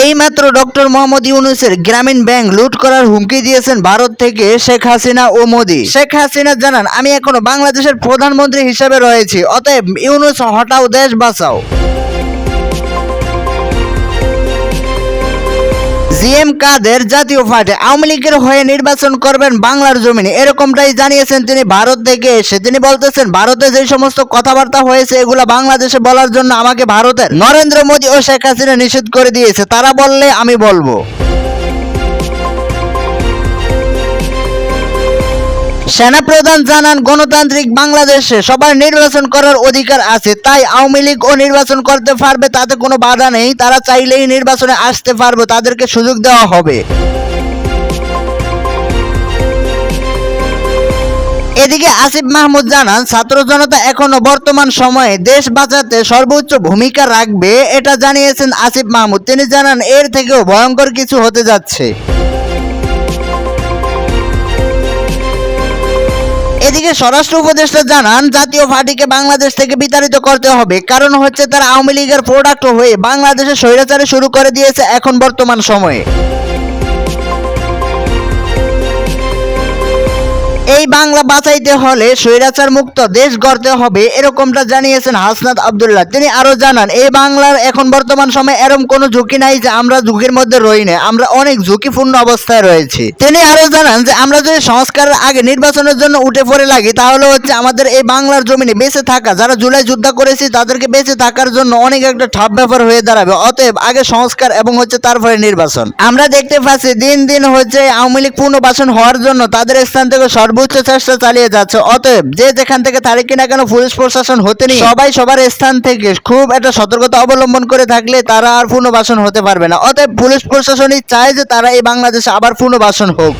এইমাত্র ডক্টর মোহাম্মদ ইউনূসের গ্রামীণ ব্যাংক লুট করার হুমকি দিয়েছেন ভারত থেকে শেখ হাসিনা ও মোদি। শেখ হাসিনা জানান, আমি এখনো বাংলাদেশের প্রধানমন্ত্রী হিসেবে রয়েছি, অতএব ইউনূস হটাও, দেশ বাঁচাও। জিএম কাদের জাতীয় পার্টি আওয়ামী লীগের হয়ে নির্বাচন করবেন বাংলার জমিনে, এরকমটাই জানিয়েছেন তিনি ভারত থেকে এসে। তিনি বলতেছেন, ভারতে যে সমস্ত কথাবার্তা হয়েছে এগুলা বাংলাদেশে বলার জন্য আমাকে ভারতের নরেন্দ্র মোদী ও শেখ হাসিনা নিষেধ করে দিয়েছে, তারা বললে আমি বলবো। সেনাপ্রধান জানান, গণতান্ত্রিক বাংলাদেশে সবার নির্বাচন করার অধিকার আছে, তাই আওয়ামী লীগও নির্বাচন করতে পারবে, তাতে কোনো বাধা নেই। তারা চাইলেই নির্বাচনে আসতে পারবে, তাদেরকে সুযোগ দেওয়া হবে। এদিকে আসিফ মাহমুদ জানান, ছাত্র জনতা এখনো বর্তমান সময়ে দেশ বাঁচাতে সর্বোচ্চ ভূমিকা রাখবে, এটা জানিয়েছেন আসিফ মাহমুদ। তিনি জানান, এর থেকেও ভয়ঙ্কর কিছু হতে যাচ্ছে। এদিকে স্বরাষ্ট্র উপদেষ্টা জানান, জাতীয় পার্টিকে বাংলাদেশ থেকে বিতাড়িত করতে হবে, কারণ হচ্ছে তারা আওয়ামী লীগের প্রোডাক্ট হয়ে বাংলাদেশে স্বৈরাচারী শুরু করে দিয়েছে এখন বর্তমান সময়ে। এই বাংলা বাঁচাইতে হলে স্বৈরাচার মুক্ত দেশ গড়তে হবে, এরকমটা জানিয়েছেন হাসনাত আব্দুল্লাহ। তিনি আরো জানান, এই বাংলার এখন বর্তমান সময়ে এরকম কোনো ঝুঁকি নাই যে আমরা ঝুঁকির মধ্যে রই না, আমরা অনেক ঝুঁকিপূর্ণ অবস্থায় রয়েছি। তিনি আরো জানান যে আমরা যদি সংস্কারের আগে নির্বাচনের জন্য উঠে পড়ে লাগি, তাহলে হচ্ছে আমাদের এই বাংলার জমিনে বেঁচে থাকা, যারা জুলাই যুদ্ধ করেছি তাদেরকে বেঁচে থাকার জন্য অনেক একটা টাফ ব্যাপার হয়ে দাঁড়াবে। অতএব আগে সংস্কার এবং হচ্ছে তারপরে নির্বাচন। আমরা দেখতে পাচ্ছি দিন দিন হচ্ছে আওয়ামী লীগ পুনর্বাসন হওয়ার জন্য তাদের স্থান থেকে সর্বোচ্চ চেষ্টা চালিয়ে যাচ্ছে। অতএব যে যেখান থেকে থাকি না কেন পুলিশ প্রশাসন হতে নিয়ে সবাই সবার স্থান থেকে খুব একটা সতর্কতা অবলম্বন করে থাকলে তারা আর পুনর্বাসন হতে পারবে না। অতএব পুলিশ প্রশাসনই চায় যে তারা এই বাংলাদেশে আবার পুনর্বাসন হোক।